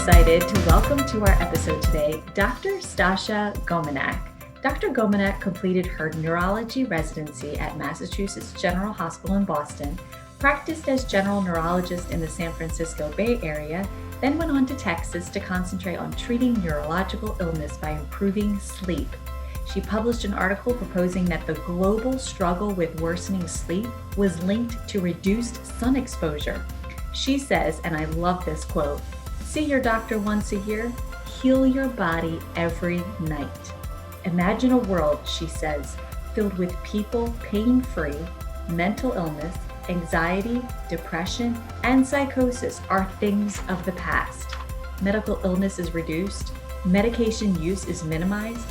excited to welcome to our episode today Dr. Stasha Gominak. Dr. Gominak completed her neurology residency at Massachusetts General Hospital in Boston, practiced as general neurologist in the San Francisco Bay Area, then went on to Texas to concentrate on treating neurological illness by improving sleep. She published an article proposing that the global struggle with worsening sleep was linked to reduced sun exposure. She says, and I love this quote, "See your doctor once a year, heal your body every night." Imagine a world, she says, filled with people pain-free. Mental illness, anxiety, depression, and psychosis are things of the past. Medical illness is reduced, medication use is minimized,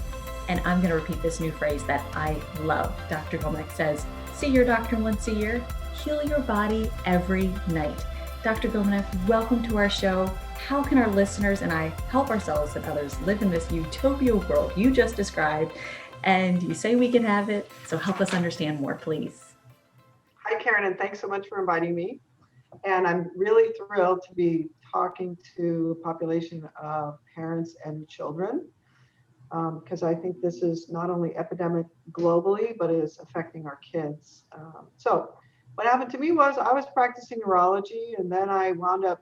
and I'm going to repeat this new phrase that I love. Dr. Gominak says, "See your doctor once a year, heal your body every night." Dr. Gominak, welcome to our show. How can our listeners and I help ourselves and others live in this utopia world you just described? And you say we can have it, so help us understand more, please. Hi, Karen, and thanks so much for inviting me. And I'm really thrilled to be talking to a population of parents and children, because I think this is not only epidemic globally, but it is affecting our kids. So what happened to me was I was practicing neurology, and then I wound up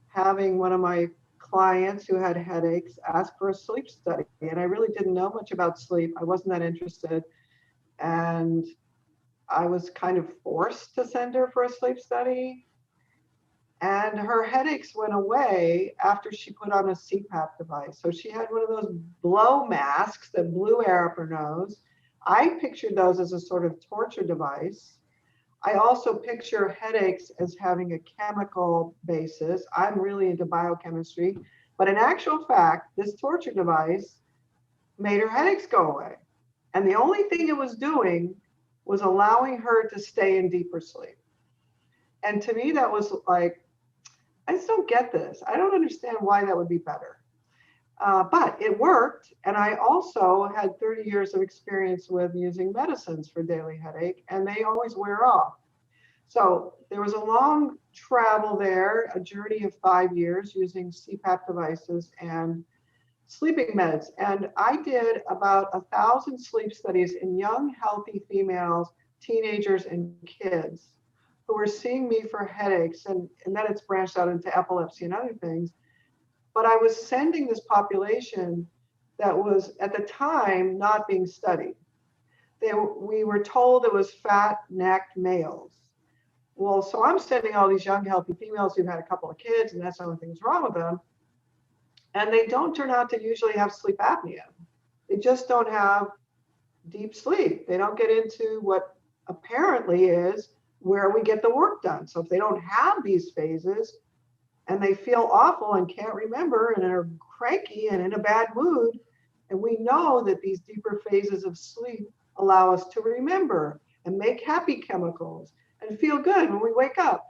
having one of my clients who had headaches ask for a sleep study. And I really didn't know much about sleep. I wasn't that interested. And I was kind of forced to send her for a sleep study. And her headaches went away after she put on a CPAP device. So she had one of those blow masks that blew air up her nose. I pictured those as a sort of torture device. I also picture headaches as having a chemical basis. I'm really into biochemistry, but in actual fact, this torture device made her headaches go away. And the only thing it was doing was allowing her to stay in deeper sleep. And to me, that was like, I just don't get this. I don't understand why that would be better. But it worked. And I also had 30 years of experience with using medicines for daily headache, and they always wear off. So there was a long travel there, a journey of 5 years using CPAP devices and sleeping meds. And I did about 1,000 sleep studies in young, healthy females, teenagers, and kids who were seeing me for headaches. And then it's branched out into epilepsy and other things. But I was sending this population that was at the time not being studied. We were told it was fat-necked males. Well, so I'm sending all these young, healthy females who've had a couple of kids, and that's the only thing that's wrong with them. And they don't turn out to usually have sleep apnea. They just don't have deep sleep. They don't get into what apparently is where we get the work done. So if they don't have these phases, and they feel awful and can't remember and are cranky and in a bad mood. And we know that these deeper phases of sleep allow us to remember and make happy chemicals and feel good when we wake up.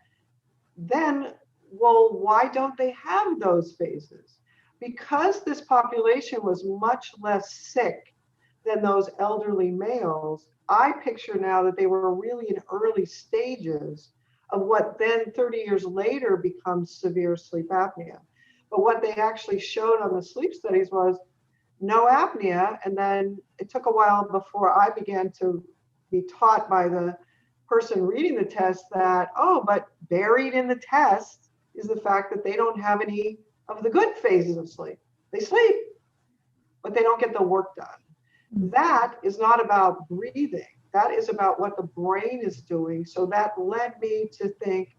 Then, well, why don't they have those phases? Because this population was much less sick than those elderly males, I picture now that they were really in early stages of what then 30 years later becomes severe sleep apnea. But what they actually showed on the sleep studies was no apnea. And then it took a while before I began to be taught by the person reading the test that, oh, but buried in the test is the fact that they don't have any of the good phases of sleep. They sleep, but they don't get the work done. That is not about breathing. That is about what the brain is doing. So that led me to think,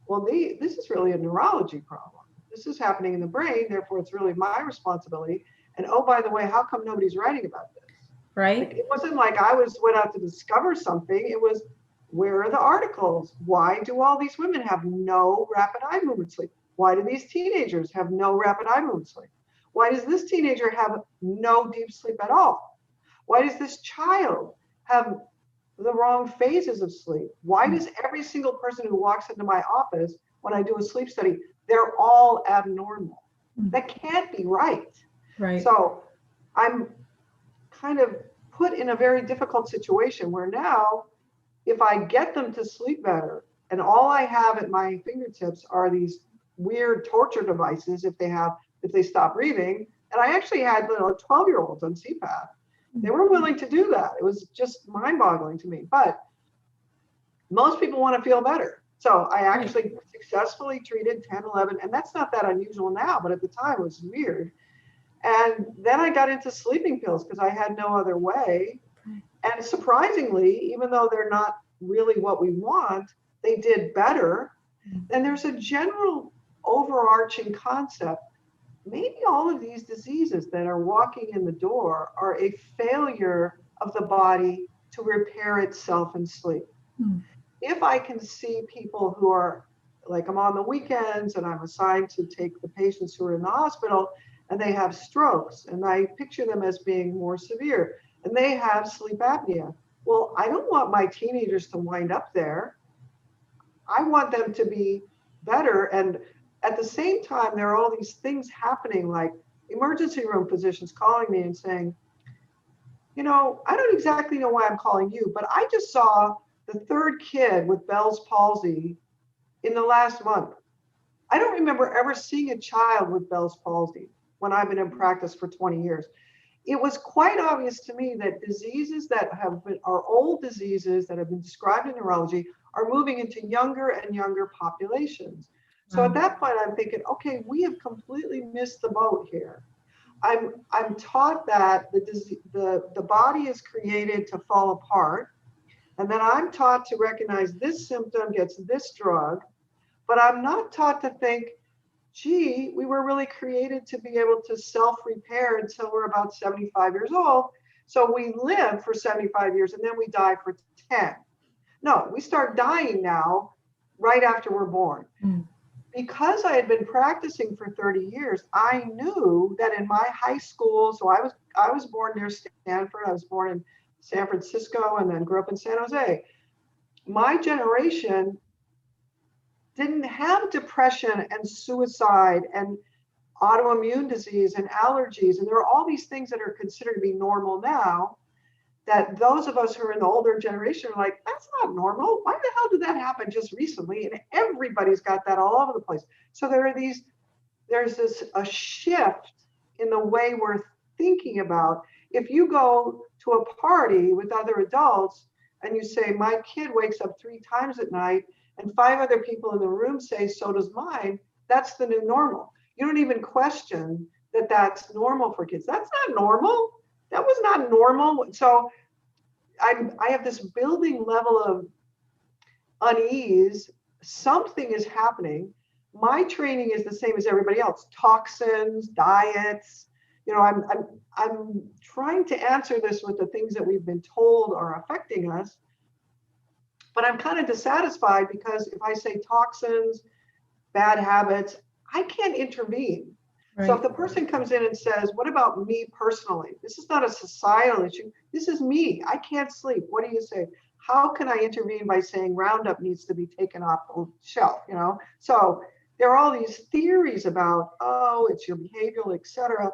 well, this is really a neurology problem. This is happening in the brain, therefore it's really my responsibility. And oh, by the way, how come nobody's writing about this? Right. Like, it wasn't like I went out to discover something. It was, where are the articles? Why do all these women have no rapid eye movement sleep? Why do these teenagers have no rapid eye movement sleep? Why does this teenager have no deep sleep at all? Why does this child have the wrong phases of sleep? Why does every single person who walks into my office when I do a sleep study, they're all abnormal? That can't be right. Right. So I'm kind of put in a very difficult situation where now, if I get them to sleep better, and all I have at my fingertips are these weird torture devices, if they have if they stop breathing. And I actually had 12-year-olds on CPAP. They were willing to do that. It was just mind-boggling to me. But most people want to feel better. So I actually successfully treated 10, 11, and that's not that unusual now, but at the time it was weird. And then I got into sleeping pills because I had no other way. And surprisingly, even though they're not really what we want, they did better. And there's a general overarching concept. Maybe all of these diseases that are walking in the door are a failure of the body to repair itself in sleep. If I can see people who are, like, I'm on the weekends and I'm assigned to take the patients who are in the hospital and they have strokes, and I picture them as being more severe, and they have sleep apnea. Well, I don't want my teenagers to wind up there. I want them to be better. And at the same time, there are all these things happening, like emergency room physicians calling me and saying, I don't exactly know why I'm calling you, but I just saw the third kid with Bell's palsy in the last month. I don't remember ever seeing a child with Bell's palsy when I've been in practice for 20 years. It was quite obvious to me that diseases that are old diseases that have been described in neurology are moving into younger and younger populations. So at that point, I'm thinking, okay, we have completely missed the boat here. I'm taught that the body is created to fall apart. And then I'm taught to recognize this symptom gets this drug, but I'm not taught to think, gee, we were really created to be able to self-repair until we're about 75 years old. So we live for 75 years and then we die for 10. No, we start dying now right after we're born. Because I had been practicing for 30 years, I knew that in my high school, so I was born near Stanford. I was born in San Francisco and then grew up in San Jose. My generation didn't have depression and suicide and autoimmune disease and allergies. And there are all these things that are considered to be normal now that those of us who are in the older generation are like, that's not normal. Why the hell did that happen just recently? And everybody's got that all over the place. So there's a shift in the way we're thinking about. If you go to a party with other adults and you say, my kid wakes up 3 times at night, and 5 other people in the room say, so does mine, that's the new normal. You don't even question that that's normal for kids. That's not normal. That was not normal. So I have this building level of unease. Something is happening. My training is the same as everybody else. Toxins, diets. I'm trying to answer this with the things that we've been told are affecting us. But I'm kind of dissatisfied because if I say toxins, bad habits, I can't intervene. Right. So if the person comes in and says, what about me personally? This is not a societal issue. This is me. I can't sleep. What do you say? How can I intervene by saying Roundup needs to be taken off the shelf? So there are all these theories about, it's your behavioral, et cetera.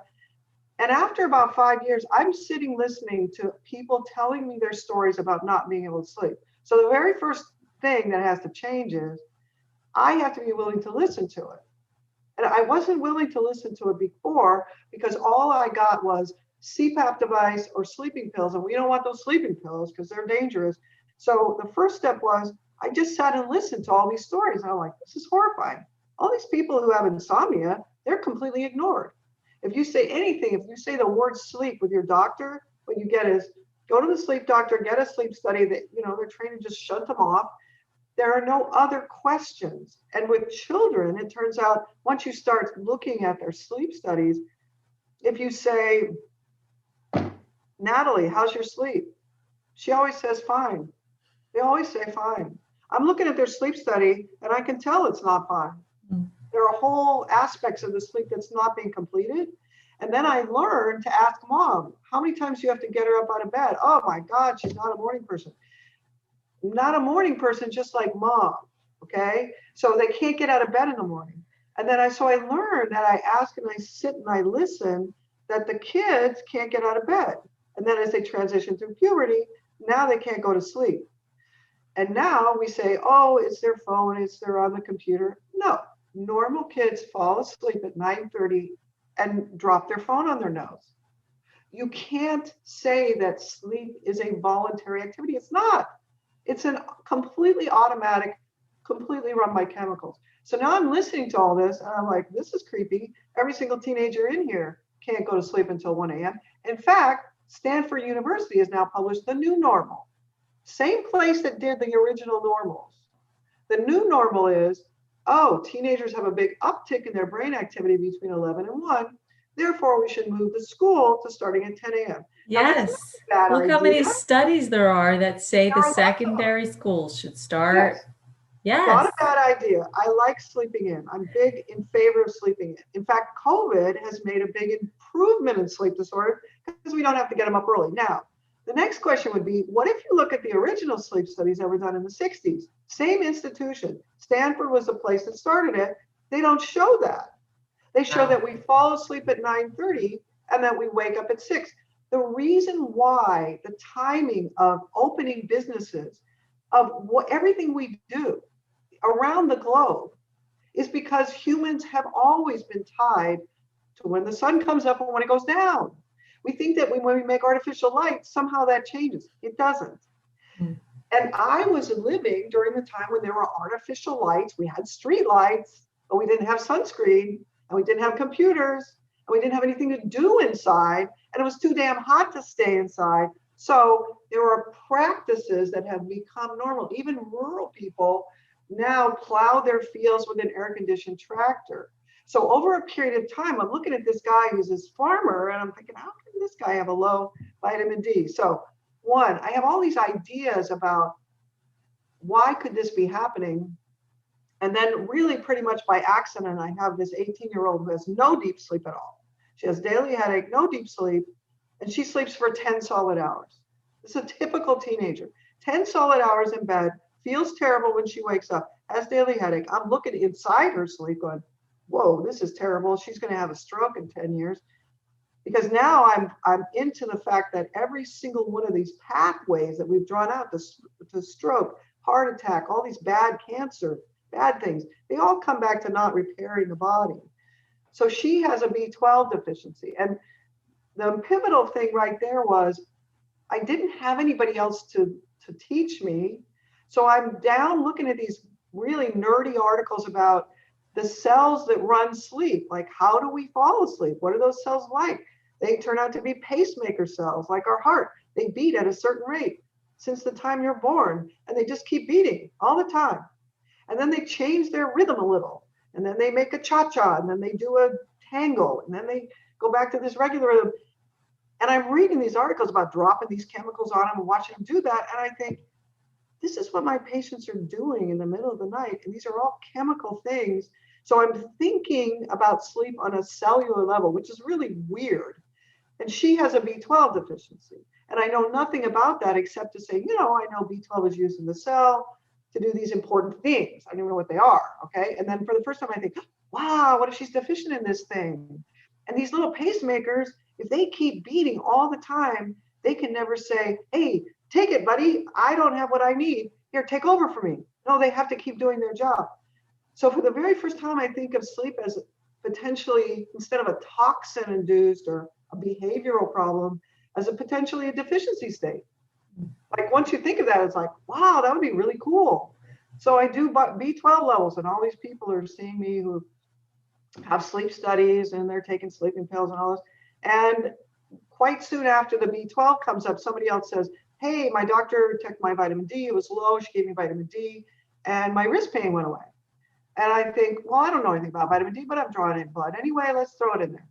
And after about 5 years, I'm sitting listening to people telling me their stories about not being able to sleep. So the very first thing that has to change is I have to be willing to listen to it. And I wasn't willing to listen to it before because all I got was CPAP device or sleeping pills. And we don't want those sleeping pills because they're dangerous. So the first step was I just sat and listened to all these stories. And I'm like, this is horrifying. All these people who have insomnia, they're completely ignored. If you say anything, if you say the word sleep with your doctor, what you get is go to the sleep doctor, get a sleep study that, they're trained to just shut them off. There are no other questions. And with children, it turns out once you start looking at their sleep studies, if you say, Natalie, how's your sleep? She always says fine. They always say fine. I'm looking at their sleep study and I can tell it's not fine. There are whole aspects of the sleep that's not being completed. And then I learned to ask mom, how many times do you have to get her up out of bed? Oh my God, she's not a morning person. Not a morning person, just like mom, okay? So they can't get out of bed in the morning. And then I learned that I ask and I sit and I listen that the kids can't get out of bed. And then as they transition through puberty, now they can't go to sleep. And now we say, it's their phone, they're on the computer. No, normal kids fall asleep at 9:30 and drop their phone on their nose. You can't say that sleep is a voluntary activity. It's not. It's a completely automatic, completely run by chemicals. So now I'm listening to all this and I'm like, this is creepy. Every single teenager in here can't go to sleep until 1 a.m. In fact, Stanford University has now published the new normal. Same place that did the original normals. The new normal is, oh, teenagers have a big uptick in their brain activity between 11 and 1. Therefore, we should move the school to starting at 10 a.m. Yes. Now, Look how many studies there are that say the There are secondary schools should start. Yes. Yes. Not a bad idea. I like sleeping in. I'm big in favor of sleeping in. In fact, COVID has made a big improvement in sleep disorder because we don't have to get them up early. Now, the next question would be, what if you look at the original sleep studies that were done in the 60s? Same institution. Stanford was the place that started it. They don't show that. They show that we fall asleep at 9:30 and that we wake up at 6. The reason why the timing of opening businesses, of everything we do around the globe, is because humans have always been tied to when the sun comes up and when it goes down. We think that when we make artificial light, somehow that changes. It doesn't. And I was living during the time when there were artificial lights. We had street lights, but we didn't have sunscreen, and we didn't have computers, and we didn't have anything to do inside, and it was too damn hot to stay inside. So there are practices that have become normal. Even rural people now plow their fields with an air-conditioned tractor. So over a period of time, I'm looking at this guy who's this farmer, and I'm thinking, how can this guy have a low vitamin D? So one, I have all these ideas about why could this be happening? And then really pretty much by accident, I have this 18-year-old who has no deep sleep at all. She has daily headache, no deep sleep, and she sleeps for 10 solid hours. This is a typical teenager. 10 solid hours in bed, feels terrible when she wakes up, has daily headache. I'm looking inside her sleep going, whoa, this is terrible. She's going to have a stroke in 10 years. Because now I'm into the fact that every single one of these pathways that we've drawn out to stroke, heart attack, all these bad cancer, bad things, they all come back to not repairing the body. So she has a B12 deficiency. And the pivotal thing right there was I didn't have anybody else to teach me. So I'm down looking at these really nerdy articles about the cells that run sleep. Like, how do we fall asleep? What are those cells like? They turn out to be pacemaker cells, like our heart. They beat at a certain rate since the time you're born, and they just keep beating all the time. And then they change their rhythm a little, and then they make a cha-cha, and then they do a tango, and then they go back to this regular rhythm. And I'm reading these articles about dropping these chemicals on them and watching them do that, and I think, this is what my patients are doing in the middle of the night, and these are all chemical things. So I'm thinking about sleep on a cellular level, which is really weird. And she has a B12 deficiency. And I know nothing about that except to say, I know B12 is used in the cell to do these important things. I don't know what they are, okay? And then for the first time I think, wow, what if she's deficient in this thing? And these little pacemakers, if they keep beating all the time, they can never say, hey, take it, buddy. I don't have what I need. Here, take over for me. No, they have to keep doing their job. So for the very first time, I think of sleep as potentially, instead of a toxin-induced or a behavioral problem, as a potentially a deficiency state. Like once you think of that, it's like, wow, that would be really cool. So I do B12 levels, and all these people are seeing me who have sleep studies and they're taking sleeping pills and all this. And quite soon after the B12 comes up, somebody else says, hey, my doctor checked my vitamin D. It was low. She gave me vitamin D, and my wrist pain went away. And I think, well, I don't know anything about vitamin D, but I'm drawing in blood. Anyway, let's throw it in there.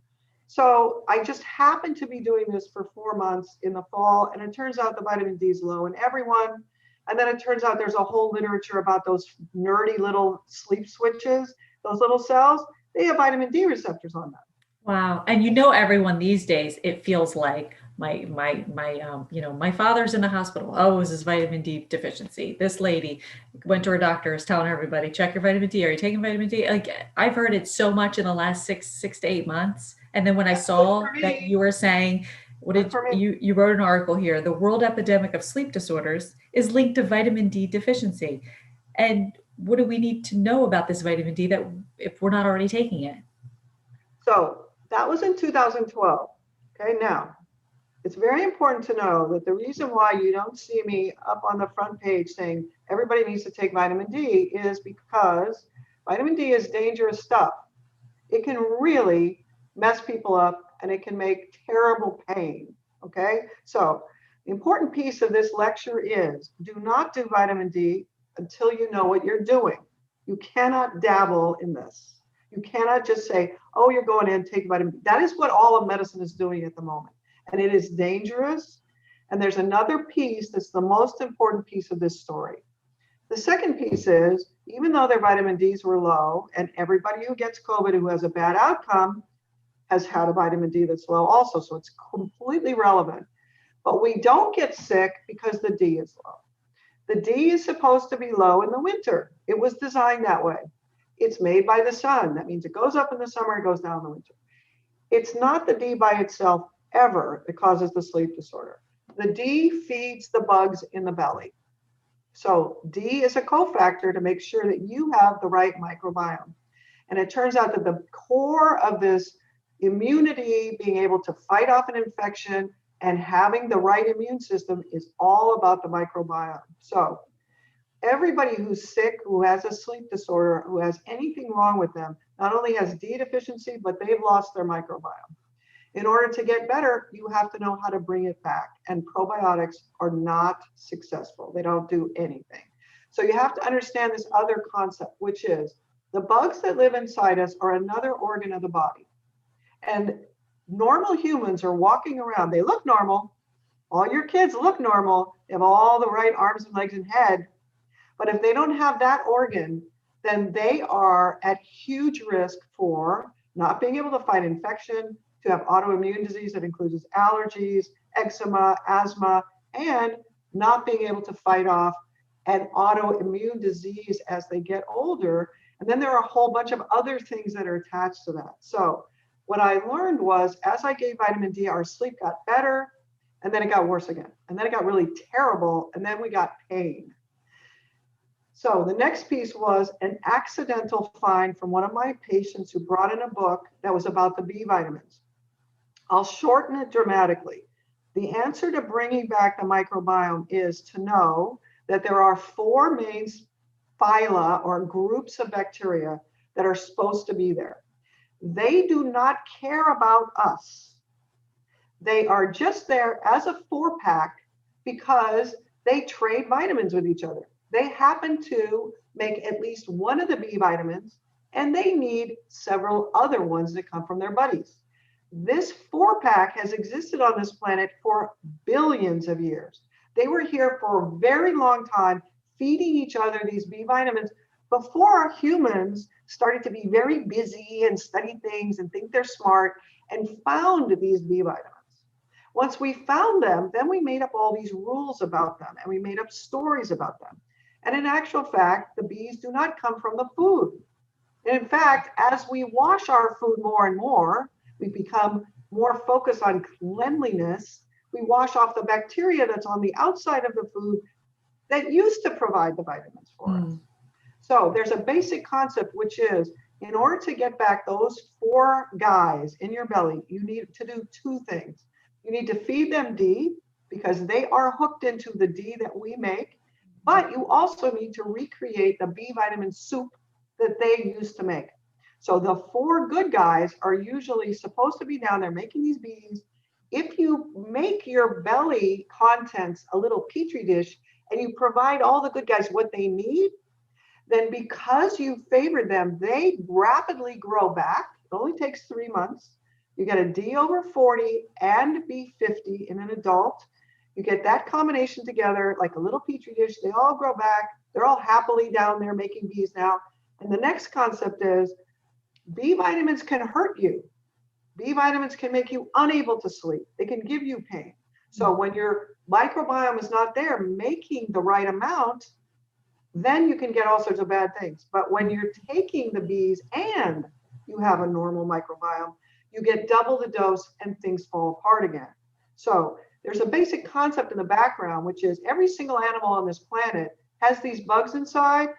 So I just happened to be doing this for 4 months in the fall, and it turns out the vitamin D is low in everyone. And then it turns out there's a whole literature about those nerdy little sleep switches, those little cells. They have vitamin D receptors on them. Wow. And everyone these days, it feels like my father's in the hospital. Oh, it was his vitamin D deficiency. This lady went to her doctor, is telling everybody, check your vitamin D. Are you taking vitamin D? Like, I've heard it so much in the last six to 8 months. And then when I saw that you were saying, you wrote an article here, the world epidemic of sleep disorders is linked to vitamin D deficiency. And what do we need to know about this vitamin D that if we're not already taking it? So That was in 2012. Okay, now it's very important to know that the reason why you don't see me up on the front page saying everybody needs to take vitamin D is because vitamin D is dangerous stuff. It can really mess people up and it can make terrible pain. Okay, so the important piece of this lecture is do not do vitamin D until you know what you're doing. You cannot dabble in this. You cannot just say, oh, you're going in, take vitamin D. That is what all of medicine is doing at the moment. And it is dangerous. And there's another piece that's the most important piece of this story. The second piece is, even though their vitamin Ds were low, and everybody who gets COVID who has a bad outcome has had a vitamin D that's low also, so it's completely relevant. But we don't get sick because the D is low. The D is supposed to be low in the winter. It was designed that way. It's made by the sun. That means it goes up in the summer, it goes down in the winter. It's not the D by itself ever that causes the sleep disorder. The D feeds the bugs in the belly. So D is a cofactor to make sure that you have the right microbiome. And it turns out that the core of this immunity, being able to fight off an infection and having the right immune system is all about the microbiome. So everybody who's sick, who has a sleep disorder, who has anything wrong with them, not only has D deficiency, but they've lost their microbiome. In order to get better, you have to know how to bring it back. And probiotics are not successful. They don't do anything. So you have to understand this other concept, which is the bugs that live inside us are another organ of the body. And normal humans are walking around. They look normal. All your kids look normal. They have all the right arms and legs and head. But if they don't have that organ, then they are at huge risk for not being able to fight infection, to have autoimmune disease that includes allergies, eczema, asthma, and not being able to fight off an autoimmune disease as they get older. And then there are a whole bunch of other things that are attached to that. So what I learned was as I gave vitamin D, our sleep got better, and then it got worse again. And then it got really terrible, and then we got pain. So the next piece was an accidental find from one of my patients who brought in a book that was about the B vitamins. I'll shorten it dramatically. The answer to bringing back the microbiome is to know that there are 4 main phyla or groups of bacteria that are supposed to be there. They do not care about us. They are just there as a 4-pack because they trade vitamins with each other. They happen to make at least one of the B vitamins, and they need several other ones that come from their buddies. This 4-pack has existed on this planet for billions of years. They were here for a very long time, feeding each other these B vitamins before humans started to be very busy and study things and think they're smart and found these B vitamins. Once we found them, then we made up all these rules about them and we made up stories about them. And in actual fact, the Bs do not come from the food. And in fact, as we wash our food more and more, we become more focused on cleanliness. We wash off the bacteria that's on the outside of the food that used to provide the vitamins for us. So there's a basic concept, which is in order to get back those 4 guys in your belly, you need to do 2 things. You need to feed them D because they are hooked into the D that we make, but you also need to recreate the B vitamin soup that they used to make. So the 4 good guys are usually supposed to be down there making these Bs. If you make your belly contents a little petri dish and you provide all the good guys what they need, then because you favored them, they rapidly grow back. It only takes 3 months. You get a D over 40 and B50 in an adult. You get that combination together like a little petri dish. They all grow back. They're all happily down there making Bs now. And the next concept is B vitamins can hurt you. B vitamins can make you unable to sleep. They can give you pain. So when your microbiome is not there making the right amount, then you can get all sorts of bad things. But when you're taking the Bs and you have a normal microbiome, you get double the dose and things fall apart again. So there's a basic concept in the background, which is every single animal on this planet has these bugs inside,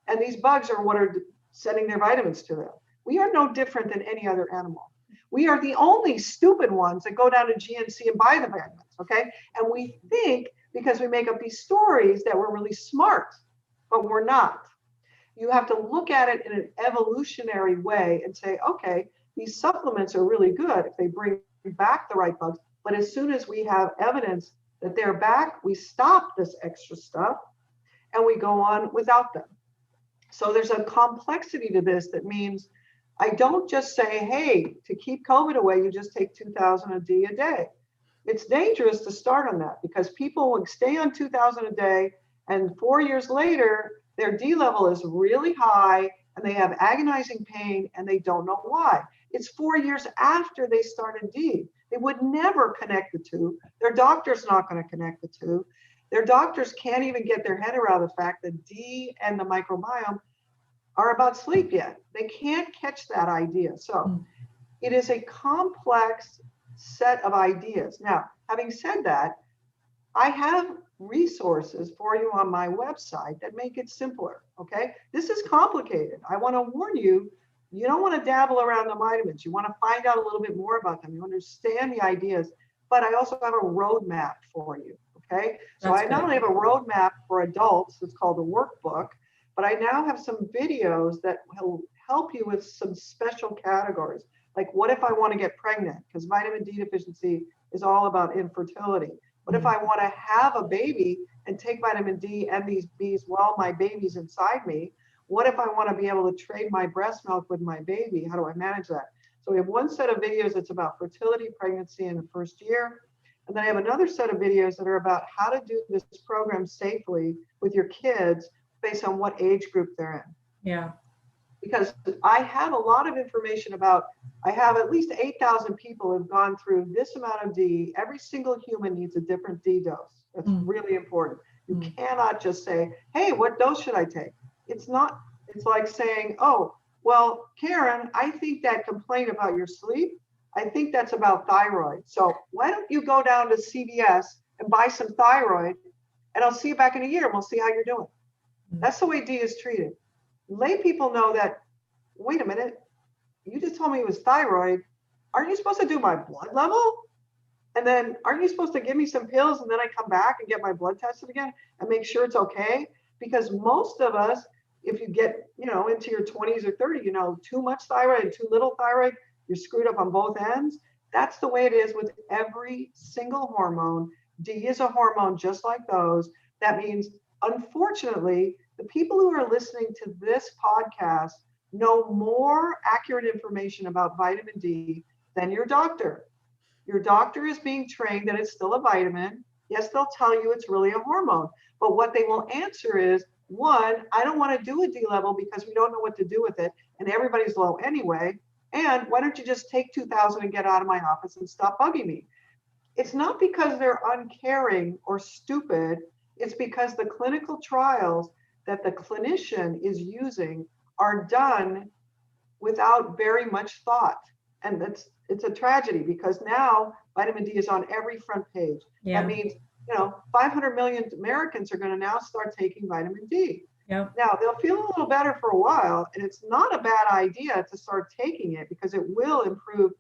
and these bugs are what are sending their vitamins to them. We are no different than any other animal. We are the only stupid ones that go down to GNC and buy the vitamins, okay? And we think because we make up these stories that we're really smart, but we're not. You have to look at it in an evolutionary way and say, okay, these supplements are really good if they bring back the right bugs. But as soon as we have evidence that they're back, we stop this extra stuff and we go on without them. So there's a complexity to this that means I don't just say, hey, to keep COVID away, you just take 2,000 a D a day. It's dangerous to start on that because people will stay on 2,000 a day and 4 years later, their D level is really high and they have agonizing pain and they don't know why. It's 4 years after they started D. They would never connect the two. Their doctor's not going to connect the two. Their doctors can't even get their head around the fact that D and the microbiome are about sleep yet. They can't catch that idea. So it is a complex set of ideas. Now, having said that, I have resources for you on my website that make it simpler, okay? This is complicated. I want to warn you, you don't want to dabble around the vitamins. You want to find out a little bit more about them. You understand the ideas, but I also have a roadmap for you, okay? So I not only have a roadmap for adults, it's called the workbook, but I now have some videos that will help you with some special categories. Like what if I want to get pregnant? Because vitamin D deficiency is all about infertility. What if I want to have a baby and take vitamin D and these Bs while my baby's inside me? What if I want to be able to trade my breast milk with my baby? How do I manage that? So we have one set of videos that's about fertility, pregnancy in the first year. And then I have another set of videos that are about how to do this program safely with your kids based on what age group they're in. Yeah. Because I have a lot of information about, I have at least 8,000 people who've gone through this amount of D. Every single human needs a different D dose. That's really important. You cannot just say, hey, what dose should I take? It's not, it's like saying, oh, well, Karen, I think that complaint about your sleep, I think that's about thyroid. So why don't you go down to CVS and buy some thyroid and I'll see you back in a year and we'll see how you're doing. That's the way D is treated. Lay people know that, wait a minute, you just told me it was thyroid. Aren't you supposed to do my blood level? And then aren't you supposed to give me some pills and then I come back and get my blood tested again and make sure it's okay? Because most of us, if you get, into your 20s or 30, too much thyroid and too little thyroid, you're screwed up on both ends. That's the way it is with every single hormone. D is a hormone just like those. That means, unfortunately, the people who are listening to this podcast know more accurate information about vitamin D than your doctor. Your doctor is being trained that it's still a vitamin. Yes, they'll tell you it's really a hormone, but what they will answer is, one, I don't want to do a D level because we don't know what to do with it, and everybody's low anyway. And why don't you just take 2,000 and get out of my office and stop bugging me? It's not because they're uncaring or stupid. It's because the clinical trials that the clinician is using are done without very much thought. And it's a tragedy because now vitamin D is on every front page. Yeah. That means, 500 million Americans are going to now start taking vitamin D. Yep. Now they'll feel a little better for a while, and it's not a bad idea to start taking it because it will improve.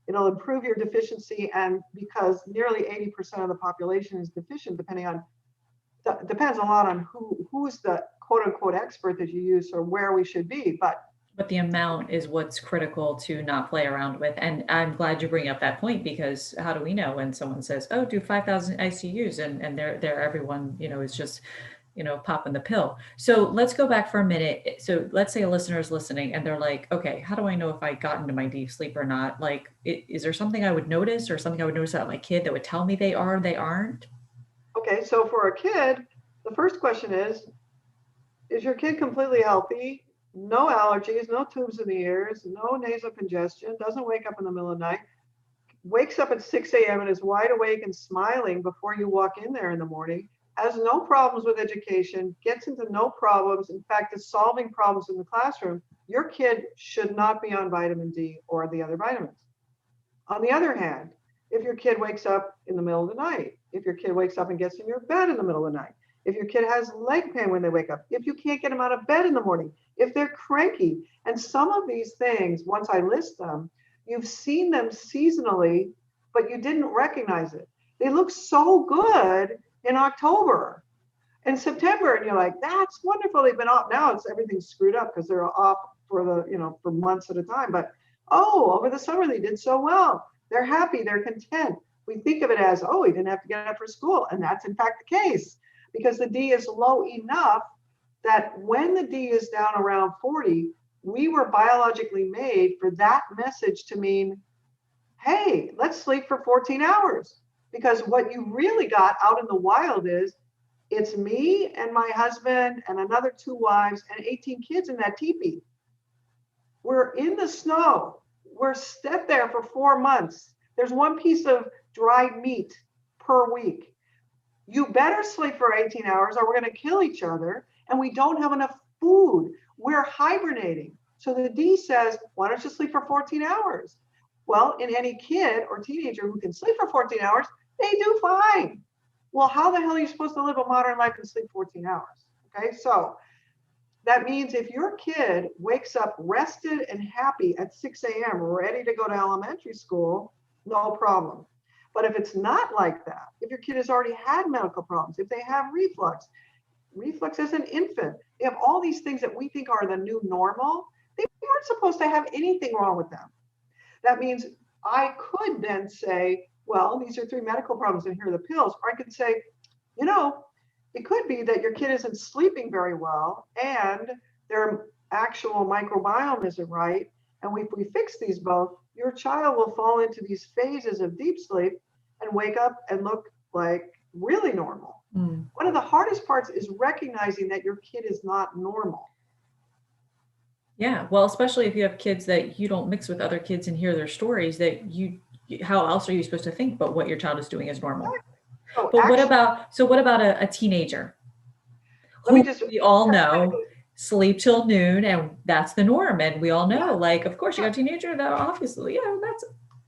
It'll improve your deficiency, and because nearly 80% of the population is deficient, depends a lot on who's the quote unquote expert that you use or where we should be. But the amount is what's critical to not play around with. And I'm glad you bring up that point, because how do we know when someone says, oh, do 5,000 ICUs and they're everyone, is just, popping the pill. So let's go back for a minute. So let's say a listener is listening and they're like, okay, how do I know if I got into my deep sleep or not? Like, is there something I would notice or something I would notice about my kid that would tell me they are, they aren't? Okay, so for a kid, the first question is your kid completely healthy? No allergies, no tubes in the ears, no nasal congestion, doesn't wake up in the middle of the night, wakes up at 6 a.m. and is wide awake and smiling before you walk in there in the morning, has no problems with education, gets into no problems, in fact, is solving problems in the classroom, your kid should not be on vitamin D or the other vitamins. On the other hand, if your kid wakes up in the middle of the night, if your kid wakes up and gets in your bed in the middle of the night, if your kid has leg pain when they wake up, if you can't get them out of bed in the morning, if they're cranky, and some of these things, once I list them, You've seen them seasonally, but you didn't recognize it. They look so good in October and September, and you're like, that's wonderful. They've been off. Now it's everything's screwed up because they're off for for months at a time. But over the summer they did so well. They're happy, they're content. We think of it as, he didn't have to get up for school. And that's in fact the case, because the D is low enough that when the D is down around 40, we were biologically made for that message to mean, hey, let's sleep for 14 hours. Because what you really got out in the wild is, it's me and my husband and another 2 wives and 18 kids in that teepee. We're in the snow. We're set there for 4 months. There's 1 piece of dried meat per week. You better sleep for 18 hours or we're going to kill each other. And we don't have enough food. We're hibernating. So the D says, why don't you sleep for 14 hours? Well, in any kid or teenager who can sleep for 14 hours, they do fine. Well, how the hell are you supposed to live a modern life and sleep 14 hours? Okay, so that means if your kid wakes up rested and happy at 6 a.m., ready to go to elementary school, no problem. But if it's not like that, if your kid has already had medical problems, if they have reflux as an infant, they have all these things that we think are the new normal, they weren't supposed to have anything wrong with them. That means I could then say, well, these are 3 medical problems and here are the pills. Or I could say, it could be that your kid isn't sleeping very well and their actual microbiome isn't right. And if we fix these both, your child will fall into these phases of deep sleep and wake up and look like really normal. One of the hardest parts is recognizing that your kid is not normal. Yeah, well, especially if you have kids that you don't mix with other kids and hear their stories, that how else are you supposed to think but what your child is doing is normal? So but what about a teenager who we all know sleep till noon and that's the norm, and we all know, like, of course you got a teenager that obviously, that's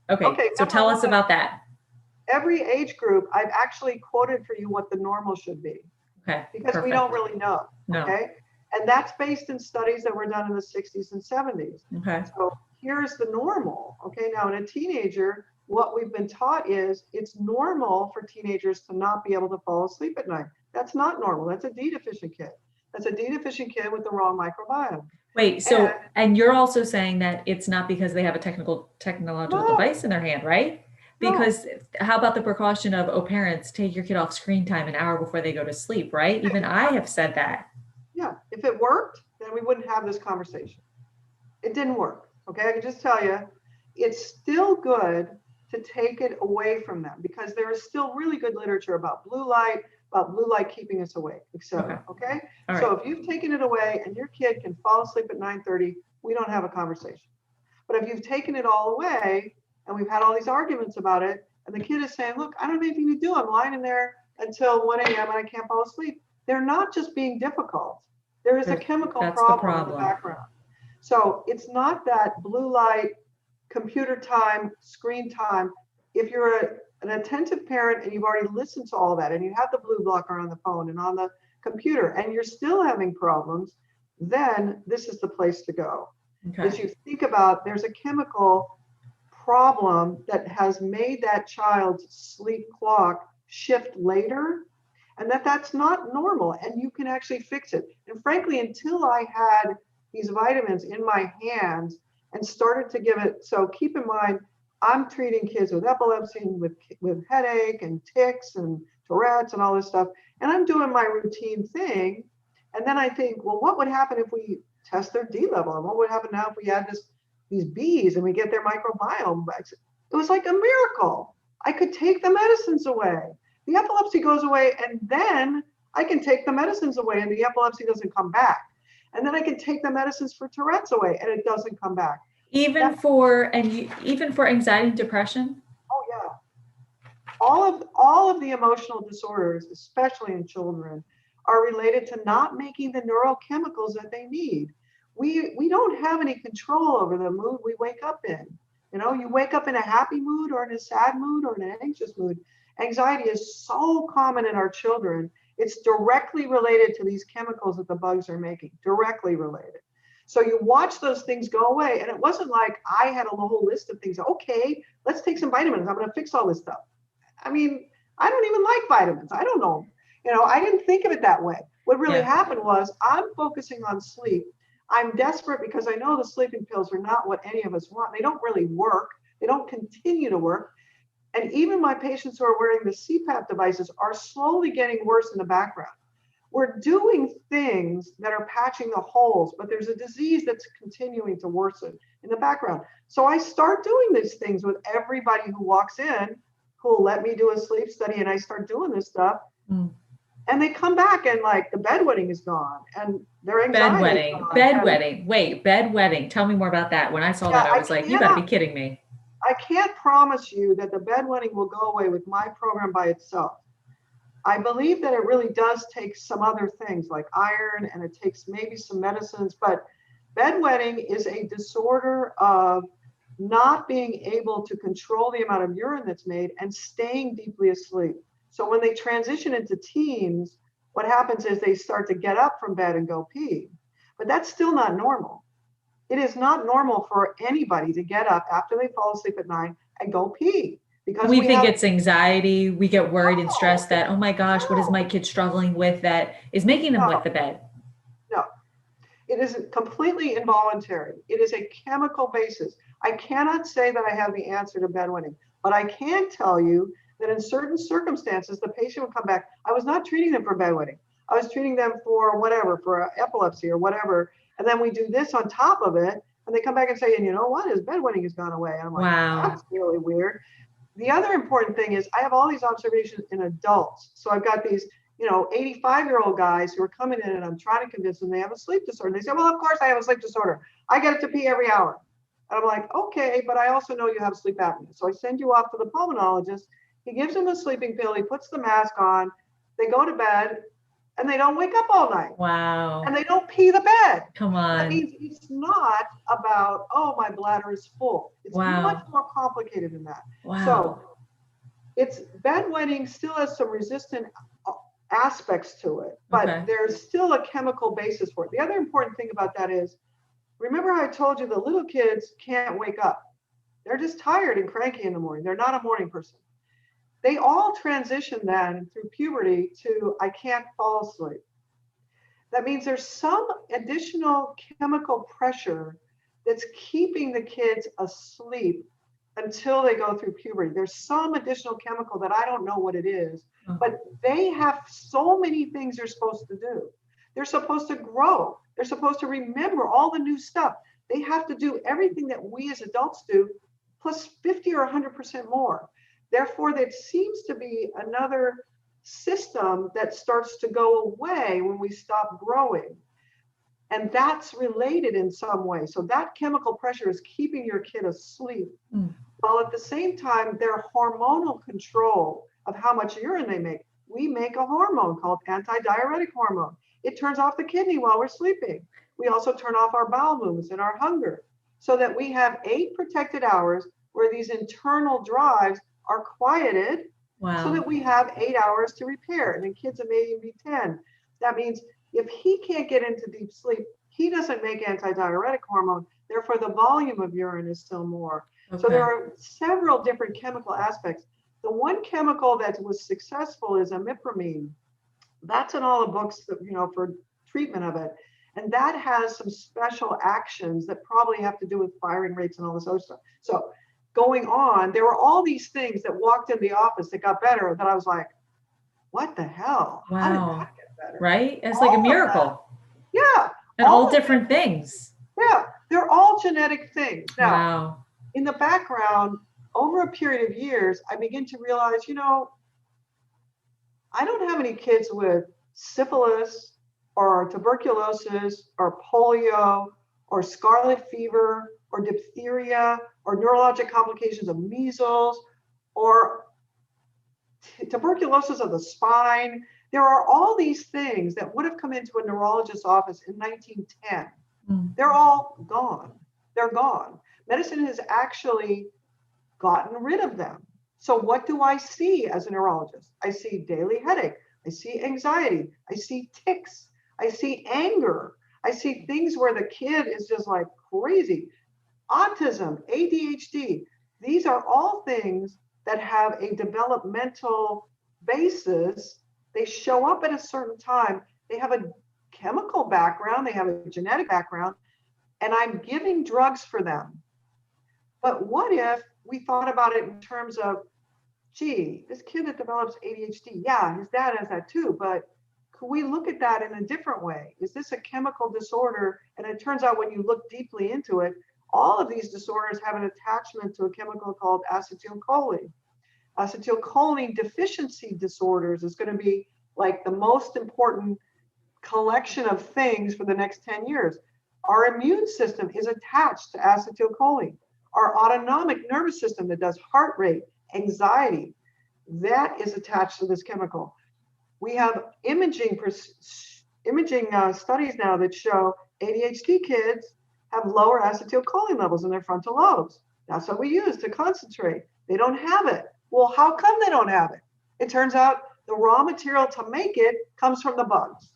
okay. So tell us about that. Every age group, I've actually quoted for you what the normal should be. Okay. Because perfect. We don't really know. No. Okay. And that's based in studies that were done in the 60s and 70s. Okay. So here's the normal. Okay. Now, in a teenager, what we've been taught is it's normal for teenagers to not be able to fall asleep at night. That's not normal. That's a D deficient kid. That's a D deficient kid with the wrong microbiome. Wait, so, and you're also saying that it's not because they have a technological device in their hand, right? Because how about the precaution of, parents, take your kid off screen time an hour before they go to sleep, right? Even I have said that. Yeah, if it worked, then we wouldn't have this conversation. It didn't work. Okay, I can just tell you, it's still good to take it away from them because there is still really good literature about blue light keeping us awake, etc. Okay? All so right. if you've taken it away and your kid can fall asleep at 9:30, we don't have a conversation. But if you've taken it all away and we've had all these arguments about it, and the kid is saying, look, I don't have anything to do. I'm lying in there until 1 a.m. and I can't fall asleep. They're not just being difficult. There is a chemical problem in the background. So it's not that blue light, computer time, screen time. If you're an attentive parent and you've already listened to all that and you have the blue blocker on the phone and on the computer and you're still having problems, then this is the place to go. As you think about, there's a chemical problem that has made that child's sleep clock shift later, and that's not normal, and you can actually fix it. And frankly, until I had these vitamins in my hands and started to give it, so keep in mind, I'm treating kids with epilepsy, with headache and tics and Tourette's and all this stuff, and I'm doing my routine thing. And then I think, well, what would happen if we test their D level? And what would happen now if we add these bees and we get their microbiome back? It was like a miracle. I could take the medicines away. The epilepsy goes away, and then I can take the medicines away and the epilepsy doesn't come back. And then I can take the medicines for Tourette's away and it doesn't come back. Even for anxiety and depression? Oh yeah. All of the emotional disorders, especially in children, are related to not making the neurochemicals that they need. We don't have any control over the mood we wake up in. You wake up in a happy mood or in a sad mood or in an anxious mood. Anxiety is so common in our children. It's directly related to these chemicals that the bugs are making, directly related. So you watch those things go away. And it wasn't like I had a whole list of things. Okay, let's take some vitamins. I'm going to fix all this stuff. I mean, I don't even like vitamins. I don't know. I didn't think of it that way. What really happened was I'm focusing on sleep. I'm desperate because I know the sleeping pills are not what any of us want. They don't really work. They don't continue to work. And even my patients who are wearing the CPAP devices are slowly getting worse in the background. We're doing things that are patching the holes, but there's a disease that's continuing to worsen in the background. So I start doing these things with everybody who walks in, who will let me do a sleep study, and I start doing this stuff. And they come back and like the bedwetting is gone and their anxiety is gone. Bedwetting. Wait, bedwetting. Tell me more about that. When I saw that, I was like, you gotta be kidding me. I can't promise you that the bedwetting will go away with my program by itself. I believe that it really does take some other things like iron, and it takes maybe some medicines, but bedwetting is a disorder of not being able to control the amount of urine that's made and staying deeply asleep. So when they transition into teens, what happens is they start to get up from bed and go pee, but that's still not normal. It is not normal for anybody to get up after they fall asleep at night and go pee. Because we think it's anxiety. We get worried and stressed that, oh my gosh, what is my kid struggling with that is making them wet the bed? No, it is completely involuntary. It is a chemical basis. I cannot say that I have the answer to bedwetting, but I can tell you that in certain circumstances, the patient would come back. I was not treating them for bedwetting. I was treating them for whatever, for epilepsy or whatever. And then we do this on top of it. And they come back and say, and you know what? His bedwetting has gone away. And I'm like, wow, that's really weird. The other important thing is I have all these observations in adults. So I've got these, 85-year-old guys who are coming in and I'm trying to convince them they have a sleep disorder. And they say, well, of course I have a sleep disorder. I get to pee every hour. And I'm like, okay, but I also know you have sleep apnea. So I send you off to the pulmonologist. He gives them a sleeping pill. He puts the mask on. They go to bed and they don't wake up all night. Wow. And they don't pee the bed. Come on. That means it's not about, oh, my bladder is full. It's much more complicated than that. Wow. So it's bedwetting still has some resistant aspects to it, but there's still a chemical basis for it. The other important thing about that is, remember how I told you the little kids can't wake up. They're just tired and cranky in the morning. They're not a morning person. They all transition then through puberty to I can't fall asleep. That means there's some additional chemical pressure that's keeping the kids asleep until they go through puberty. There's some additional chemical that I don't know what it is, but they have so many things they're supposed to do. They're supposed to grow. They're supposed to remember all the new stuff. They have to do everything that we as adults do, plus 50 or 100% more. Therefore, there seems to be another system that starts to go away when we stop growing. And that's related in some way. So that chemical pressure is keeping your kid asleep, while at the same time, their hormonal control of how much urine they make. We make a hormone called antidiuretic hormone. It turns off the kidney while we're sleeping. We also turn off our bowel movements and our hunger, so that we have 8 protected hours where these internal drives are quieted, so that we have 8 hours to repair. And in kids, it may even be 10. That means if he can't get into deep sleep, he doesn't make antidiuretic hormone. Therefore, the volume of urine is still more. So there are several different chemical aspects. The one chemical that was successful is imipramine. That's in all the books that, for treatment of it. And that has some special actions that probably have to do with firing rates and all this other stuff. So going on, there were all these things that walked in the office that got better that I was like, what the hell? Wow. How did that get better? Right? It's like a miracle. Yeah. And all different things. Yeah. They're all genetic things. Now, in the background, over a period of years, I begin to realize, I don't have any kids with syphilis or tuberculosis or polio or scarlet fever or diphtheria or neurologic complications of measles or tuberculosis of the spine. There are all these things that would have come into a neurologist's office in 1910. They're all gone. They're gone. Medicine has actually gotten rid of them. So what do I see as a neurologist? I see daily headache. I see anxiety. I see tics. I see anger. I see things where the kid is just like crazy. Autism, ADHD, these are all things that have a developmental basis. They show up at a certain time. They have a chemical background, they have a genetic background, and I'm giving drugs for them. But what if we thought about it in terms of, gee, this kid that develops ADHD, yeah, his dad has that too, but could we look at that in a different way? Is this a chemical disorder? And it turns out when you look deeply into it, all of these disorders have an attachment to a chemical called acetylcholine. Acetylcholine deficiency disorders is going to be like the most important collection of things for the next 10 years. Our immune system is attached to acetylcholine. Our autonomic nervous system that does heart rate, anxiety, that is attached to this chemical. We have imaging studies now that show ADHD kids have lower acetylcholine levels in their frontal lobes. That's what we use to concentrate. They don't have it. Well, how come they don't have it? It turns out the raw material to make it comes from the bugs.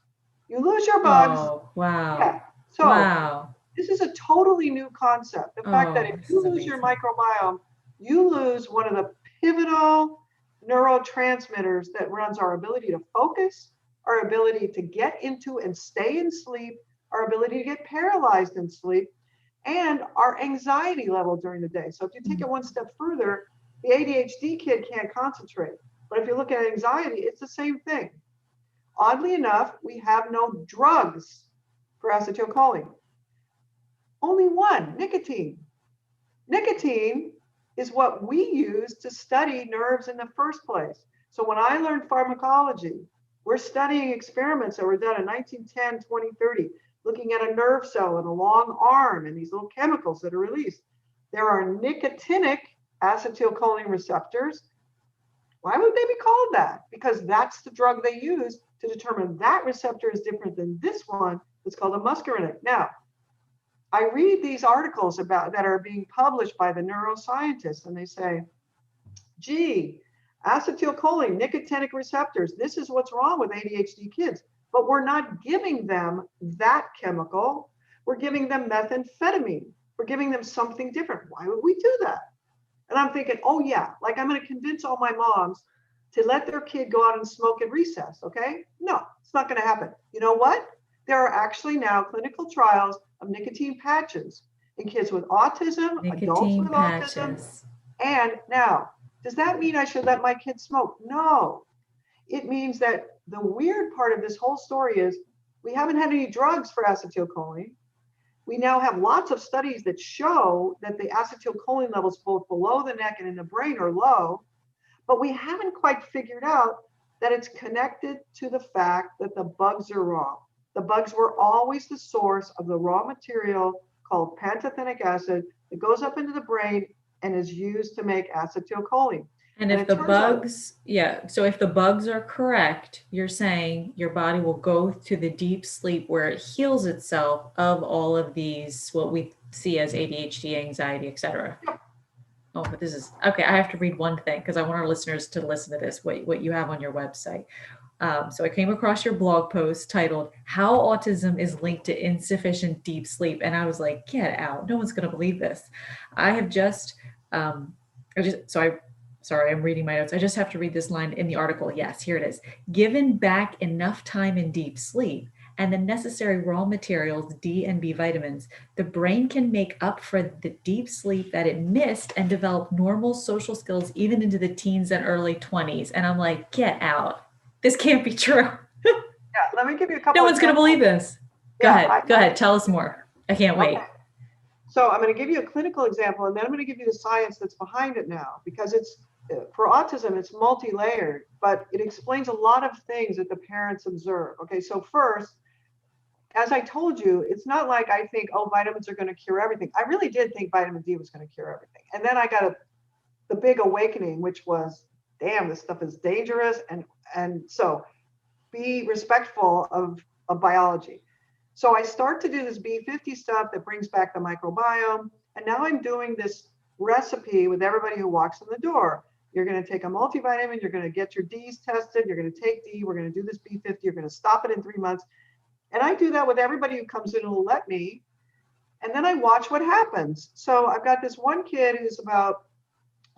You lose your bugs. Oh, wow. Yeah. So wow. This is a totally new concept. The fact that if you lose your microbiome, you lose one of the pivotal neurotransmitters that runs our ability to focus, our ability to get into and stay in sleep, our ability to get paralyzed in sleep, and our anxiety level during the day. So if you take it one step further, the ADHD kid can't concentrate. But if you look at anxiety, it's the same thing. Oddly enough, we have no drugs for acetylcholine. Only one, nicotine. Nicotine is what we use to study nerves in the first place. So when I learned pharmacology, we're studying experiments that were done in 1910, 20, 30, looking at a nerve cell and a long arm and these little chemicals that are released. There are nicotinic acetylcholine receptors. Why would they be called that? Because that's the drug they use to determine that receptor is different than this one that's called a muscarinic. Now, I read these articles about that are being published by the neuroscientists, and they say, gee, acetylcholine, nicotinic receptors, this is what's wrong with ADHD kids. But we're not giving them that chemical. We're giving them methamphetamine. We're giving them something different. Why would we do that? And I'm thinking, oh yeah, like I'm going to convince all my moms to let their kid go out and smoke at recess, okay? No, it's not going to happen. You know what? There are actually now clinical trials of nicotine patches in kids with autism, adults with autism. And now, does that mean I should let my kids smoke? No. It means that the weird part of this whole story is we haven't had any drugs for acetylcholine. We now have lots of studies that show that the acetylcholine levels both below the neck and in the brain are low, but we haven't quite figured out that it's connected to the fact that the bugs are wrong. The bugs were always the source of the raw material called pantothenic acid that goes up into the brain and is used to make acetylcholine. And if the bugs, so if the bugs are correct, you're saying your body will go to the deep sleep where it heals itself of all of these, what we see as ADHD, anxiety, etc. Oh, but this is, okay, I have to read one thing because I want our listeners to listen to this, what you have on your website. So I came across your blog post titled "How Autism is Linked to Insufficient Deep Sleep," and I was like, "Get out! No one's going to believe this." I have just, sorry, I'm reading my notes. I just have to read this line in the article. Yes, here it is. Given back enough time in deep sleep and the necessary raw materials, D and B vitamins, the brain can make up for the deep sleep that it missed and develop normal social skills even into the teens and early 20s. And I'm like, get out. This can't be true. Yeah, let me give you a couple. No one's going to believe this. Go ahead. Tell us more. I can't wait. So I'm going to give you a clinical example, and then I'm going to give you the science that's behind it now, because it's for autism, it's multi-layered, but it explains a lot of things that the parents observe. Okay, so first, as I told you, it's not like I think, oh, vitamins are going to cure everything. I really did think vitamin D was going to cure everything. And then I got the big awakening, which was, damn, this stuff is dangerous. And so be respectful of biology. So I start to do this B50 stuff that brings back the microbiome. And now I'm doing this recipe with everybody who walks in the door. You're going to take a multivitamin. You're going to get your D's tested. You're going to take D. We're going to do this B50. You're going to stop it in 3 months. And I do that with everybody who comes in and will let me. And then I watch what happens. So I've got this one kid who's about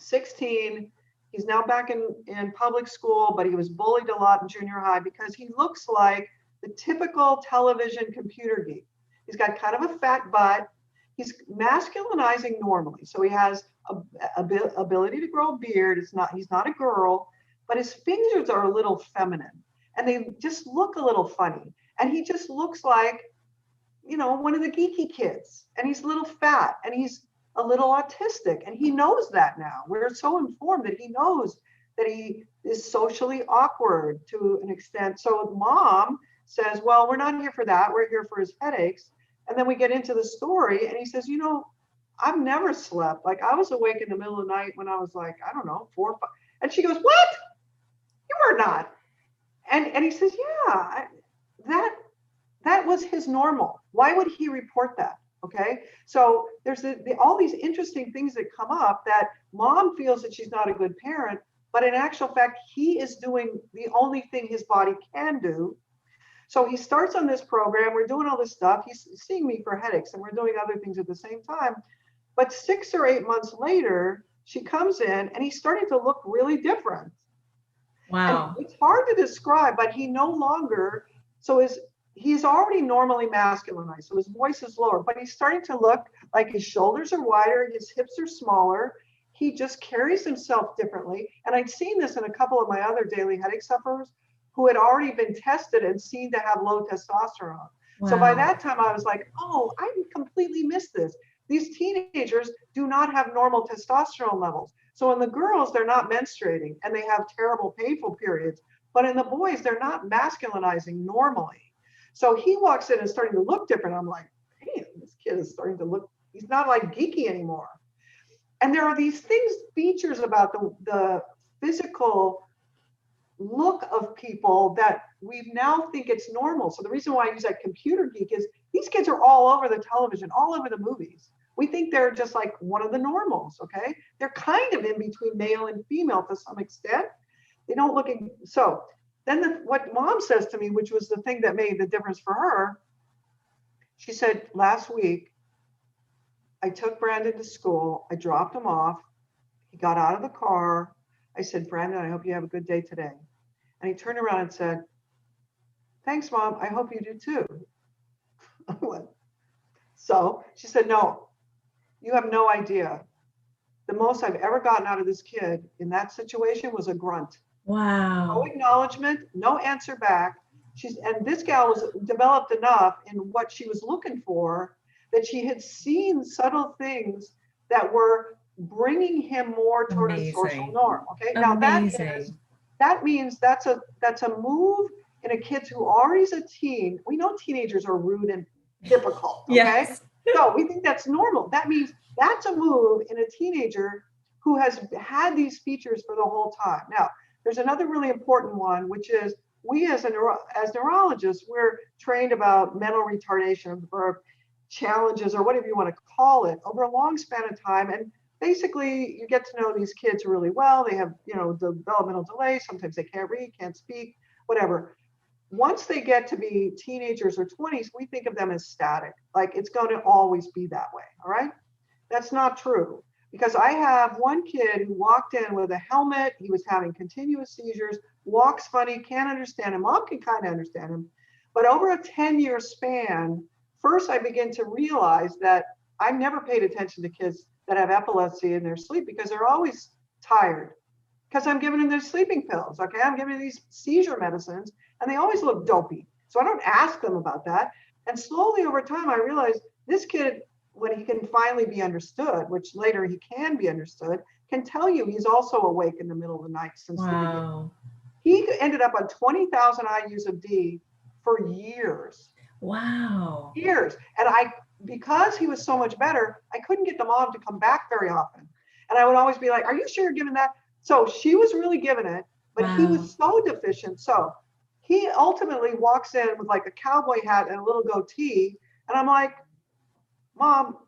16. He's now back in public school, but he was bullied a lot in junior high because he looks like the typical television computer geek. He's got kind of a fat butt. He's masculinizing normally. So he has ability to grow a beard. He's not a girl, but his fingers are a little feminine and they just look a little funny. And he just looks like, one of the geeky kids, and he's a little fat and he's a little autistic, and he knows that now. We're so informed that he knows that he is socially awkward to an extent. So mom says, well, we're not here for that. We're here for his headaches. And then we get into the story and he says, I've never slept. Like I was awake in the middle of the night when I was like, I don't know, 4 or 5. And she goes, what? You were not. And he says, yeah, that was his normal. Why would he report that? Okay. So there's all these interesting things that come up that mom feels that she's not a good parent, but in actual fact, he is doing the only thing his body can do. So he starts on this program. We're doing all this stuff. He's seeing me for headaches and we're doing other things at the same time. But 6 or 8 months later, she comes in and he's starting to look really different. Wow. And it's hard to describe, but he no longer, he's already normally masculinized, so his voice is lower, but he's starting to look like his shoulders are wider, his hips are smaller. He just carries himself differently. And I'd seen this in a couple of my other daily headache sufferers who had already been tested and seen to have low testosterone. Wow. So by that time I was like, oh, I completely missed this. These teenagers do not have normal testosterone levels. So in the girls, they're not menstruating and they have terrible painful periods. But in the boys, they're not masculinizing normally. So he walks in and starting to look different. I'm like, damn, this kid is starting to look, he's not like geeky anymore. And there are these features about the physical look of people that we now think it's normal. So the reason why I use that computer geek is these kids are all over the television, all over the movies. We think they're just like one of the normals, okay? They're kind of in between male and female to some extent. They don't look, so then what mom says to me, which was the thing that made the difference for her, she said, last week, I took Brandon to school. I dropped him off. He got out of the car. I said, Brandon, I hope you have a good day today. And he turned around and said, thanks, Mom. I hope you do too. I went, so she said, no, you have no idea. The most I've ever gotten out of this kid in that situation was a grunt. Wow. No acknowledgement, no answer back. And this gal was developed enough in what she was looking for that she had seen subtle things that were bringing him more toward a social norm. Okay. Now that means that's a move in a kid who already is a teen. We know teenagers are rude and difficult. Okay. Yes. So we think that's normal. That means that's a move in a teenager who has had these features for the whole time. Now, there's another really important one, which is we as neurologists, we're trained about mental retardation or challenges or whatever you want to call it over a long span of time. And basically you get to know these kids really well. They have, developmental delays. Sometimes they can't read, can't speak, whatever. Once they get to be teenagers or 20s, we think of them as static, like it's going to always be that way. All right. That's not true. Because I have one kid who walked in with a helmet. He was having continuous seizures, walks funny, can't understand him. Mom can kind of understand him. But over a 10-year span, first I begin to realize that I've never paid attention to kids that have epilepsy in their sleep because they're always tired. Because I'm giving them their sleeping pills, okay? I'm giving them these seizure medicines, and they always look dopey. So I don't ask them about that. And slowly over time, I realized this kid, when he can finally be understood, which later he can be understood, can tell you he's also awake in the middle of the night since the beginning. He ended up on 20,000 IUs of D for years. Wow. Years. And because he was so much better, I couldn't get the mom to come back very often. And I would always be like, are you sure you're giving that? So she was really giving it, but he was so deficient. So he ultimately walks in with like a cowboy hat and a little goatee. And I'm like, Mom,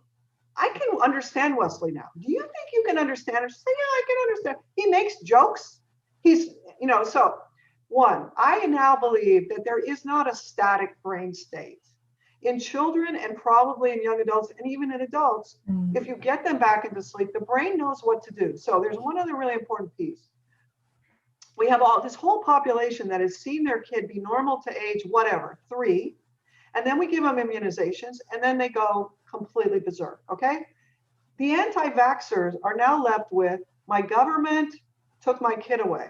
I can understand Wesley now. Do you think you can understand him? She said, yeah, I can understand. He makes jokes. He's, so One, I now believe that there is not a static brain state. In children and probably in young adults and even in adults, if you get them back into sleep, the brain knows what to do. So there's one other really important piece. We have all this whole population that has seen their kid be normal to age, whatever, 3, and then we give them immunizations and then they go completely berserk, okay? The anti-vaxxers are now left with, my government took my kid away.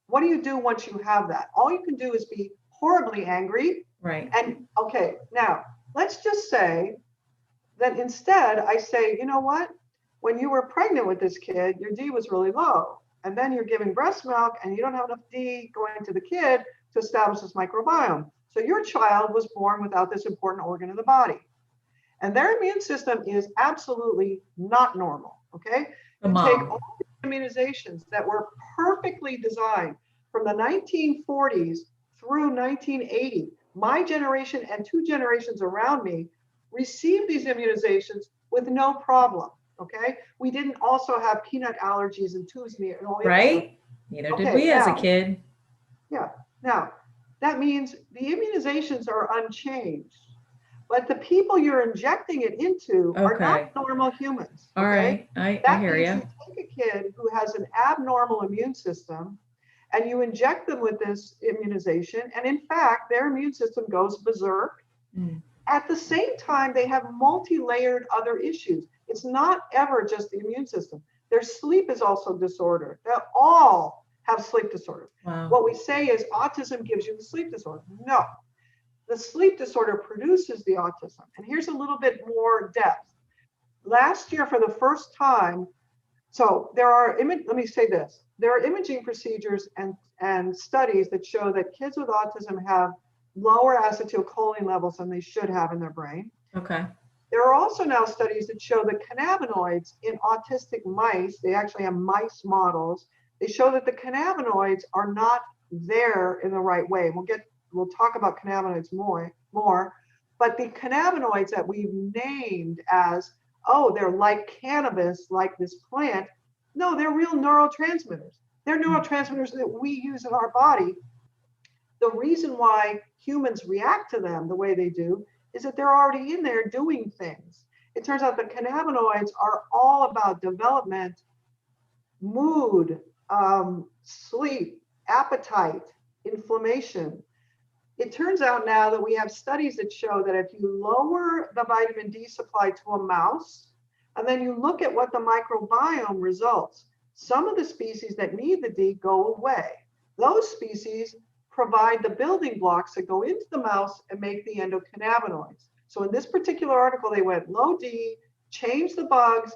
What do you do once you have that? All you can do is be horribly angry. Right. And okay, now let's just say that instead I say, you know what? When you were pregnant with this kid, your D was really low. And then you're giving breast milk and you don't have enough D going to the kid to establish this microbiome. So your child was born without this important organ in the body. And their immune system is absolutely not normal, okay? You take all the immunizations that were perfectly designed from the 1940s through 1980. My generation and 2 generations around me received these immunizations with no problem, okay? We didn't also have peanut allergies and tubes and all the other stuff. Neither did we as a kid. Yeah, now that means the immunizations are unchanged, but the people you're injecting it into are not normal humans. All right, I hear you. You take a kid who has an abnormal immune system and you inject them with this immunization, and in fact, their immune system goes berserk. At the same time, they have multi-layered other issues. It's not ever just the immune system. Their sleep is also disordered. They all have sleep disorders. Wow. What we say is autism gives you the sleep disorder. No, the sleep disorder produces the autism. And here's a little bit more depth. Last year, for the first time, so there are, let me say this, there are imaging procedures and studies that show that kids with autism have lower acetylcholine levels than they should have in their brain. Okay. There are also now studies that show that cannabinoids in autistic mice, they actually have mice models, they show that the cannabinoids are not there in the right way. We'll talk about cannabinoids more, but the cannabinoids that we've named as, oh, they're like cannabis, like this plant, no, they're real neurotransmitters. They're neurotransmitters that we use in our body. The reason why humans react to them the way they do is that they're already in there doing things. It turns out the cannabinoids are all about development, mood, sleep, appetite, inflammation. It turns out now that we have studies that show that if you lower the vitamin D supply to a mouse, and then you look at what the microbiome results, some of the species that need the D go away. Those species provide the building blocks that go into the mouse and make the endocannabinoids. So in this particular article, they went low D, change the bugs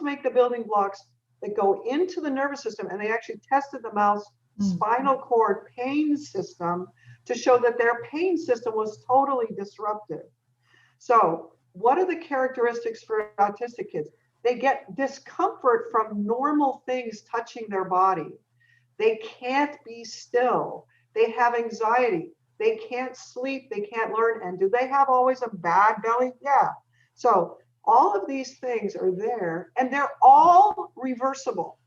make the building blocks that go into the nervous system, and they actually tested the mouse spinal cord pain system to show that their pain system was totally disrupted. So what are the characteristics for autistic kids? They get discomfort from normal things touching their body. They can't be still. They have anxiety. They can't sleep. They can't learn. And do they have always a bad belly? Yeah. So all of these things are there, and they're all reversible.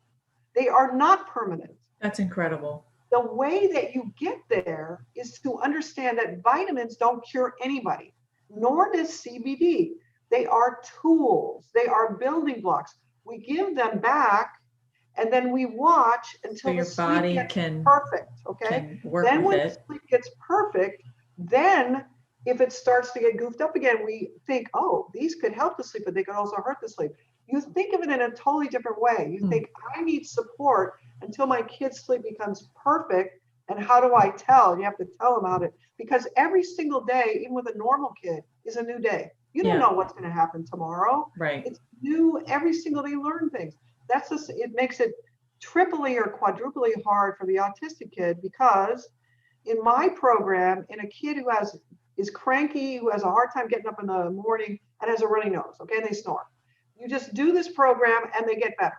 They are not permanent. That's incredible. The way that you get there is to understand that vitamins don't cure anybody, nor does CBD. They are tools. They are building blocks. We give them back, and then we watch until your the sleep body gets can perfect. Okay. Then when the sleep gets perfect, then if it starts to get goofed up again, we think, oh, these could help the sleep, but they could also hurt the sleep. You think of it in a totally different way. You think, I need support until my kid's sleep becomes perfect. And how do I tell? You have to tell them about it, because every single day, even with a normal kid, is a new day. You don't know what's going to happen tomorrow. Right. It's new every single day. Learn things. That's just, it makes it triply or quadruply hard for the autistic kid, because in my program, in a kid who is cranky, who has a hard time getting up in the morning and has a runny nose, okay, and they snore. You just do this program and they get better.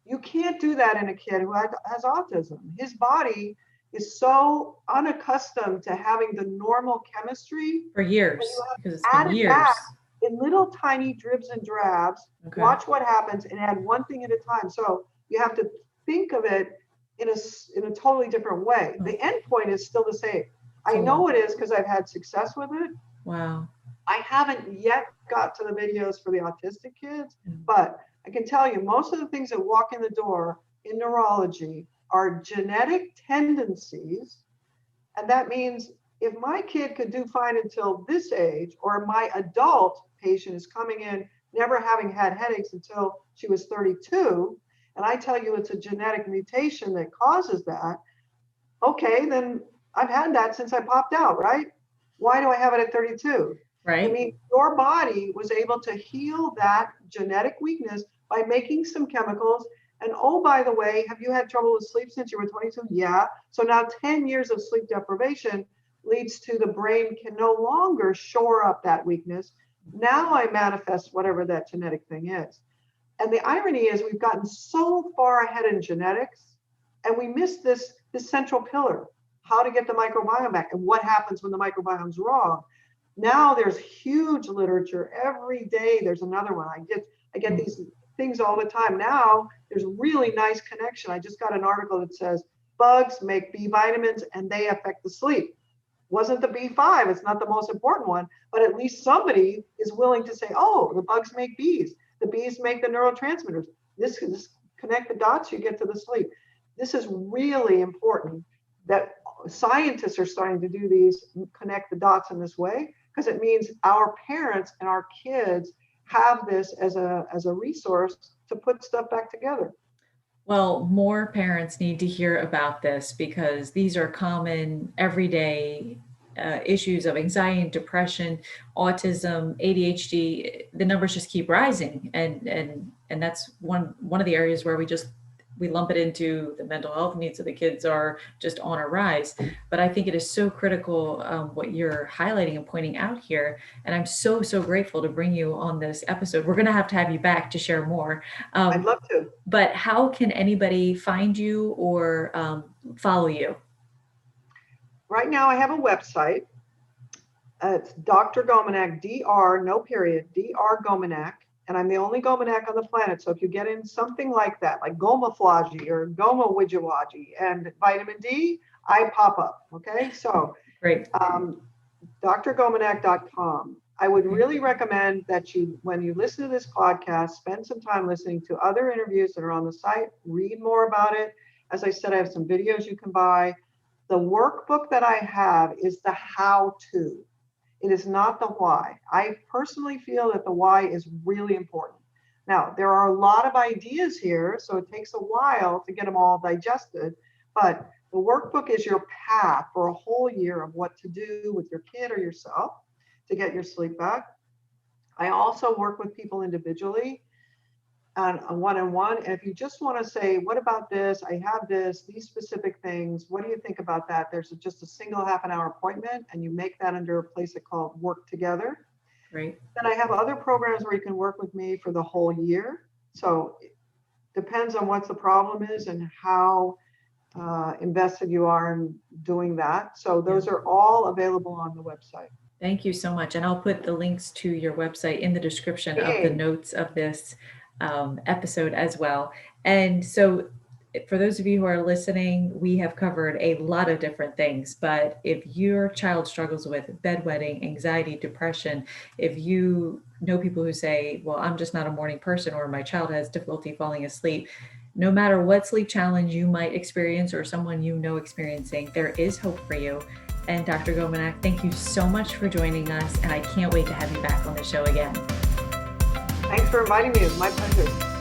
You can't do that in a kid who has autism. His body is so unaccustomed to having the normal chemistry for years, because it's been years. Back in little tiny dribs and drabs, watch what happens and add one thing at a time. So you have to think of it in a totally different way. The end point is still the same. I know it is because I've had success with it. Wow. I haven't yet got to the videos for the autistic kids, but I can tell you most of the things that walk in the door in neurology are genetic tendencies. And that means if my kid could do fine until this age, or my adult patient is coming in never having had headaches until she was 32, and I tell you it's a genetic mutation that causes that, okay, then I've had that since I popped out, right? Why do I have it at 32? Right. I mean, your body was able to heal that genetic weakness by making some chemicals. And oh, by the way, have you had trouble with sleep since you were 22? Yeah. So now 10 years of sleep deprivation leads to the brain can no longer shore up that weakness. Now I manifest whatever that genetic thing is. And the irony is we've gotten so far ahead in genetics and we missed this central pillar, how to get the microbiome back and what happens when the microbiome's wrong. Now there's huge literature. Every day there's another one. I get these things all the time. Now there's really nice connection. I just got an article that says bugs make B vitamins and they affect the sleep. Wasn't the B5, it's not the most important one, but at least somebody is willing to say, oh, the bugs make bees. The bees make the neurotransmitters. This connect the dots, you get to the sleep. This is really important that scientists are starting to do these, connect the dots in this way, because it means our parents and our kids have this as a resource to put stuff back together. Well, more parents need to hear about this because these are common everyday issues of anxiety and depression, autism, ADHD. The numbers just keep rising, and that's one of the areas where we lump it into the mental health needs of the kids are just on a rise. But I think it is so critical what you're highlighting and pointing out here. And I'm so grateful to bring you on this episode. We're going to have you back to share more. I'd love to. But how can anybody find you or follow you? Right now I have a website. It's Dr. Gominak, Dr. no period, Dr. Gominak. And I'm the only Gominak on the planet. So if you get in something like that, like gomaflagy or gomawijawaji and vitamin D, I pop up. Okay. So great. drgominak.com. I would really recommend that you, when you listen to this podcast, spend some time listening to other interviews that are on the site, read more about it. As I said, I have some videos you can buy. The workbook that I have is the how-to. It is not the why. I personally feel that the why is really important. Now, there are a lot of ideas here, so it takes a while to get them all digested, but the workbook is your path for a whole year of what to do with your kid or yourself to get your sleep back. I also work with people individually on a one-on-one. And if you just want to say, what about this? I have this, these specific things. What do you think about that? There's just a single half-an-hour appointment and you make that under a place called Work Together. Great. Then I have other programs where you can work with me for the whole year. So it depends on what the problem is and how invested you are in doing that. So those are all available on the website. Thank you so much. And I'll put the links to your website in the description of the notes of this episode as well. And so for those of you who are listening, we have covered a lot of different things, but if your child struggles with bedwetting, anxiety, depression, if you know people who say, well, I'm just not a morning person, or my child has difficulty falling asleep, no matter what sleep challenge you might experience or someone you know experiencing, there is hope for you. And Dr. Gominak, thank you so much for joining us, and I can't wait to have you back on the show again. Thanks for inviting me. It was my pleasure.